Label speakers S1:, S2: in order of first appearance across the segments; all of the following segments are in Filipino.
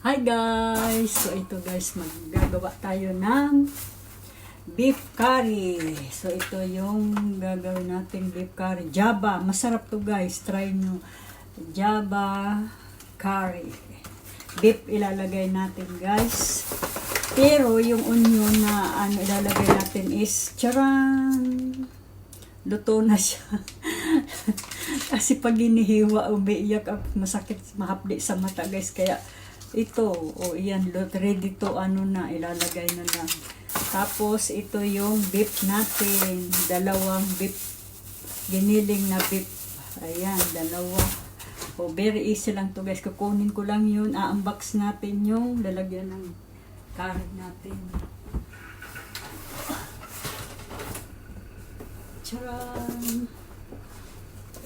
S1: Hi guys! So ito guys, maggagawa tayo ng beef curry. So ito yung gagawin nating beef curry. Java, masarap to guys. Try nyo. Java curry. Beef ilalagay natin guys. Pero yung onion na ilalagay natin is charan! Luto na siya. Kasi pag inihiwa, umiiyak ako, masakit, mahapdi sa mata guys. Kaya ito, iyan, ready to na, ilalagay na lang. Tapos ito yung beef natin. Dalawang beef, giniling na beef. Ayan, dalawa. Very easy lang to guys. Kukunin ko lang yun. Unbox natin yung lalagyan ng curry natin. Charan!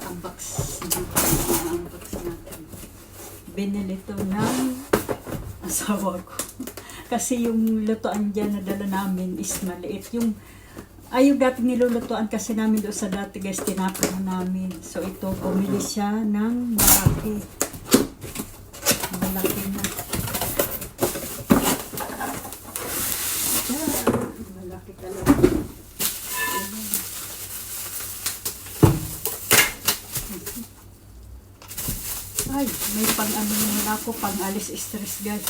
S1: Unbox natin. Binili to ng asawa ko. Kasi yung lutuan dyan na dala namin is maliit. Yung dati nilulutuan kasi namin doon sa dati guys, tinapon na namin. So ito, bumili siya ng malaki. Malaki na. Malaki talaga. Ay, may pang-ano naman ako, pang-alis stress guys.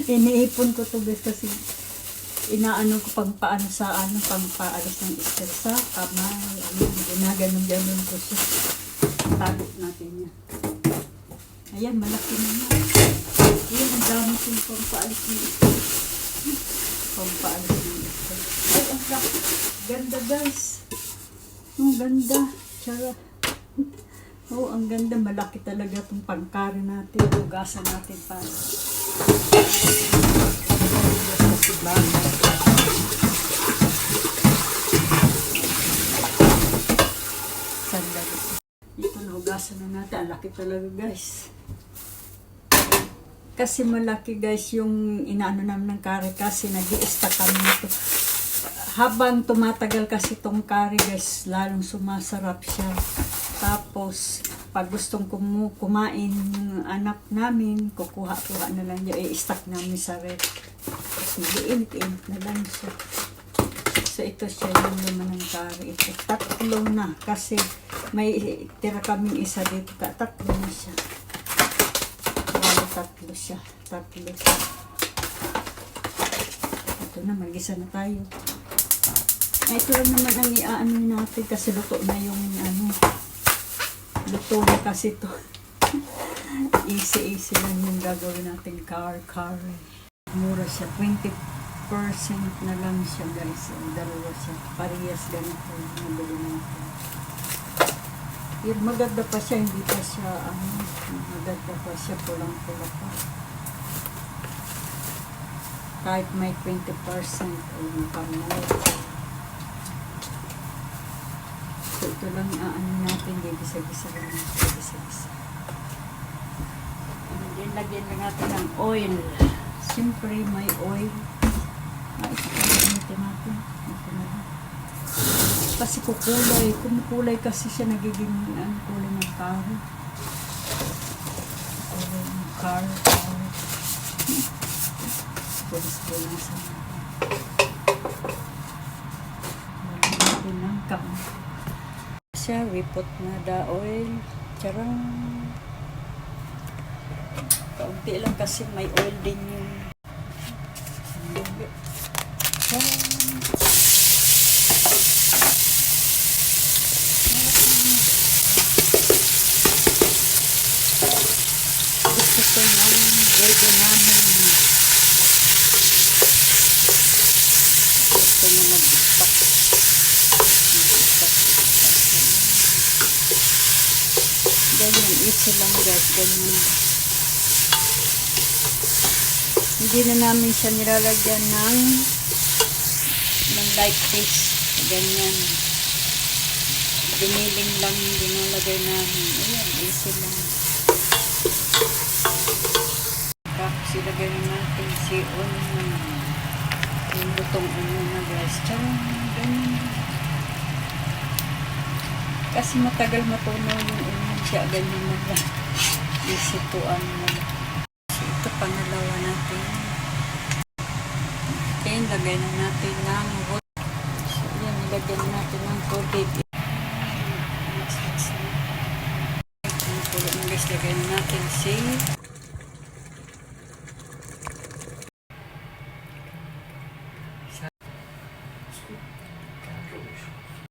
S1: Iniipon ko to guys kasi inaano ko pang-paano sa pang-paalis ng stress sa kamay. Ginaganon-ganon ko siya. Tagot natin yan. Ayan, malaki naman. Ayan, ang dami kong pang-paalis ng stress. Pang-paalis ng stress. Ay, ang ganda guys. Ang ganda. Tsara. Ang ganda. Malaki talaga itong pangkari natin. Hugasan natin pa. Sandali. Ito na, hugasan na natin. Ang laki talaga guys. Kasi malaki guys yung inaano namin ng kari kasi nag-i-stack kami nito. Habang tumatagal kasi itong curry guys, lalong sumasarap siya. Tapos, pag gustong kumain yung anak namin, kukuha-kuha na lang yun, i-stack namin sa rep. Tapos, mag-iinit-init na lang siya. So, ito siya yung laman ng curry. Ito, tatlo na. Kasi, may tira kaming isa dito. Tatlo na siya. Tatlo siya. Ito na, mag-isa na tayo. Ito lang naman ang iaano natin kasi luto na yung luto na kasi ito. Easy lang yung gagawin natin curry. Mura siya, 20% na lang siya guys. Dalawa siya, parehas ganito yung nabili natin. Maganda pa siya, hindi pa siya maganda pa siya, pulang-pula pa. Kahit may 20% ay makamura. So, ito lang natin, gisa-gisa lang natin, gisa-gisa. And then, lagyan lang natin ng oil. Siyempre, may oil. Ito natin. Ito na lang. Kasi kumukulay kasi siya nagiging kulay ng curry. Kulay ng curry. Pulis-pulisan natin. Lagyan ng kamay. Siya, we put na the oil. Charang. Kaunti lang kasi may oil din yung charang. Gusto ko ng baby namin. Gusto niya mag-stock. Ganyan, easy lang guys, ganyan. Hindi na namin siya nilalagyan ng light fish. Ganyan. Giniling lang dinalagay namin. Ayan, easy lang. Tapos ilagay natin si onion. Yung lutong onion na guys. Charang, ganyan. Kasi matagal matunaw yung onion siya, ganyan na lang. Isituan mo. lagay na natin ng water. So, yan, nilagyan na natin ng tubig. Ang kulo na guys, lagay na natin si